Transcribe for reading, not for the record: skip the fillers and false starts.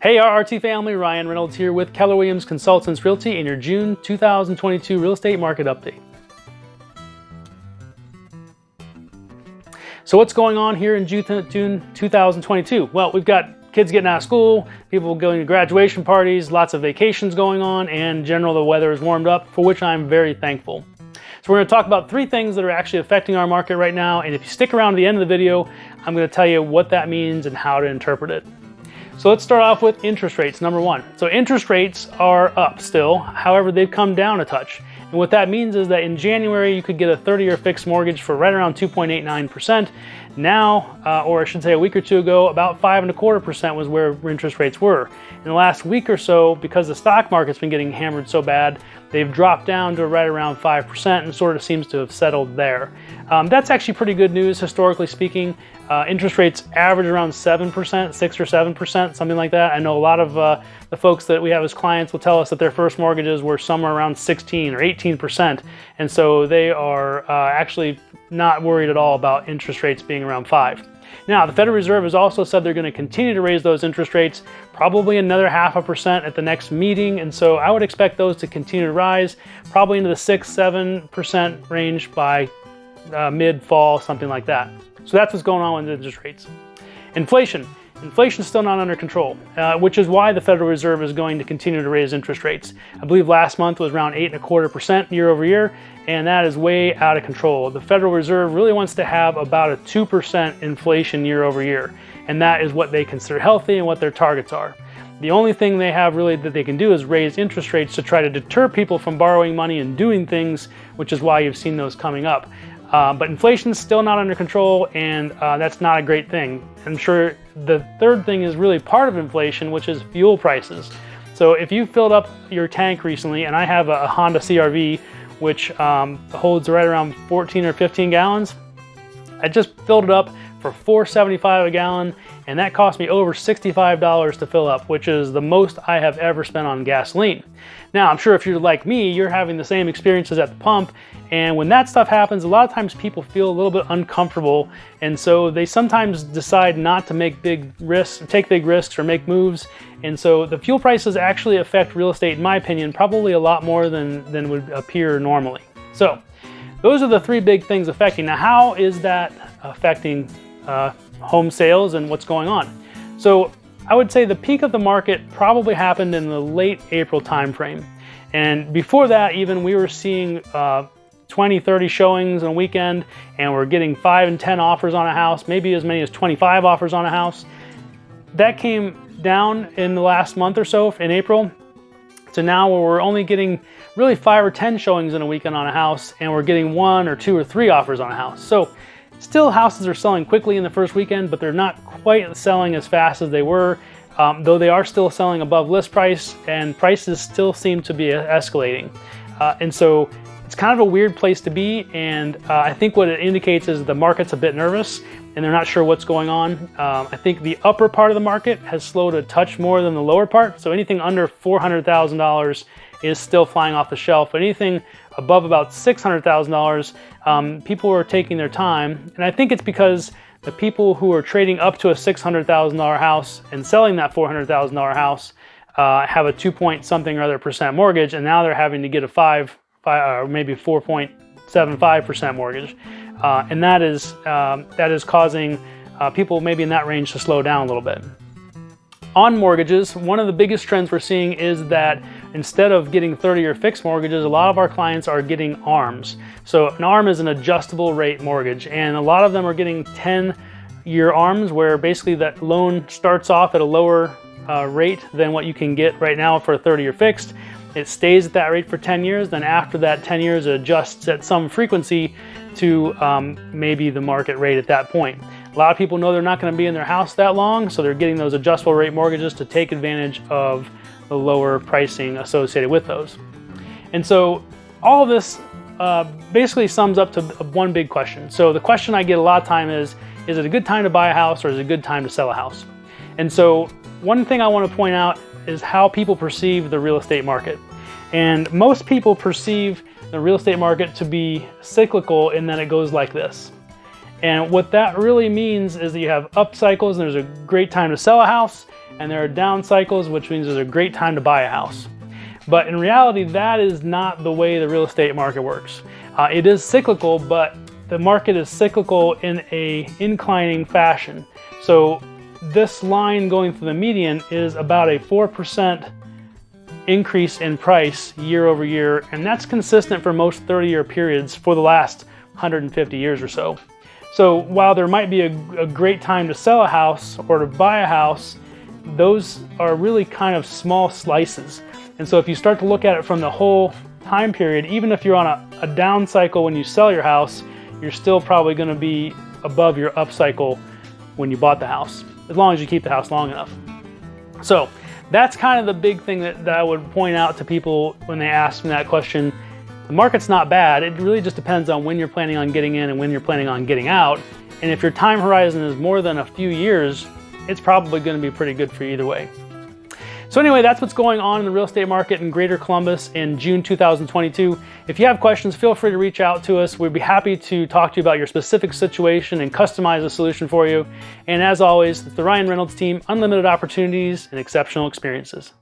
Hey RRT family, Ryan Reynolds here with Keller Williams Consultants Realty in your June 2022 real estate market update. So what's going on here in June 2022? Well, we've got kids getting out of school, people going to graduation parties, lots of vacations going on, and in general the weather is warmed up, for which I'm very thankful. So we're going to talk about three things that are actually affecting our market right now, and if you stick around to the end of the video, I'm going to tell you what that means and how to interpret it. So let's start off with interest rates, number one. So interest rates are up still, however, they've come down a touch. And what that means is that in January, you could get a 30-year fixed mortgage for right around 2.89%. Now, or I should say a week or two ago, about 5.25% was where interest rates were. In the last week or so, because the stock market's been getting hammered so bad, they've dropped down to right around 5% and sort of seems to have settled there. That's actually pretty good news, historically speaking. Interest rates average around 7%, 6 or 7%, something like that. I know a lot of the folks that we have as clients will tell us that their first mortgages were somewhere around 16 or 18%. And so they are actually not worried at all about interest rates being around 5. Now, the Federal Reserve has also said they're going to continue to raise those interest rates, probably another 0.5% at the next meeting. And so I would expect those to continue to rise, probably into the 6-7% range by mid-fall, something like that. So that's what's going on with interest rates. Inflation. Inflation is still not under control, which is why the Federal Reserve is going to continue to raise interest rates. I believe last month was around 8.25% year over year, and that is way out of control. The Federal Reserve really wants to have about a 2% inflation year over year, and that is what they consider healthy and what their targets are. The only thing they have really that they can do is raise interest rates to try to deter people from borrowing money and doing things, which is why you've seen those coming up. But inflation is still not under control, and that's not a great thing. I'm sure the third thing is really part of inflation, which is fuel prices. So if you filled up your tank recently, and I have a Honda CR-V, which holds right around 14 or 15 gallons, I just filled it up for $4.75 a gallon, and that cost me over $65 to fill up, which is the most I have ever spent on gasoline. Now, I'm sure if you're like me, you're having the same experiences at the pump, and when that stuff happens, a lot of times people feel a little bit uncomfortable, and so they sometimes decide not to make big risks, take big risks or make moves, and so the fuel prices actually affect real estate, in my opinion, probably a lot more than would appear normally. So those are the three big things affecting. Now, how is that affecting home sales and what's going on? So I would say the peak of the market probably happened in the late April timeframe. And before that, even we were seeing 20, 30 showings on a weekend, and we're getting 5 and 10 offers on a house, maybe as many as 25 offers on a house. That came down in the last month or so in April to now where we're only getting really 5 or 10 showings in a weekend on a house, and we're getting 1 or 2 or 3 offers on a house. So still houses are selling quickly in the first weekend, but they're not quite selling as fast as they were, though they are still selling above list price, and prices still seem to be escalating. And so it's kind of a weird place to be, and I think what it indicates is the market's a bit nervous and they're not sure what's going on. I think the upper part of the market has slowed a touch more than the lower part, so anything under $400,000 is still flying off the shelf, but anything above about $600,000, people are taking their time, and I think it's because the people who are trading up to a $600,000 house and selling that $400,000 house have a 2-point-something or other percent mortgage, and now they're having to get a 5 or maybe 4.75% mortgage, and that is causing people maybe in that range to slow down a little bit. On mortgages, one of the biggest trends we're seeing is that instead of getting 30-year fixed mortgages, a lot of our clients are getting ARMs. So an ARM is an adjustable rate mortgage, and a lot of them are getting 10-year ARMs where basically that loan starts off at a lower rate than what you can get right now for a 30-year fixed. It stays at that rate for 10 years, then after that 10 years it adjusts at some frequency to maybe the market rate at that point. A lot of people know they're not going to be in their house that long, so they're getting those adjustable rate mortgages to take advantage of the lower pricing associated with those. And so all of this basically sums up to one big question. So the question I get a lot of time is it a good time to buy a house or is it a good time to sell a house? And so one thing I want to point out is how people perceive the real estate market. And most people perceive the real estate market to be cyclical in that it goes like this. And what that really means is that you have up cycles and there's a great time to sell a house, and there are down cycles, which means there's a great time to buy a house. But in reality, that is not the way the real estate market works. It is cyclical, but the market is cyclical in a inclining fashion. So this line going through the median is about a 4% increase in price year over year, and that's consistent for most 30-year periods for the last 150 years or so. So while there might be a great time to sell a house or to buy a house, those are really kind of small slices. And so if you start to look at it from the whole time period, even if you're on a down cycle when you sell your house, you're still probably going to be above your up cycle when you bought the house, as long as you keep the house long enough. So that's kind of the big thing that I would point out to people when they ask me that question. The market's not bad. It really just depends on when you're planning on getting in and when you're planning on getting out. And if your time horizon is more than a few years, it's probably going to be pretty good for you either way. So anyway, that's what's going on in the real estate market in Greater Columbus in June 2022. If you have questions, feel free to reach out to us. We'd be happy to talk to you about your specific situation and customize a solution for you. And as always, it's the Ryan Reynolds team, unlimited opportunities and exceptional experiences.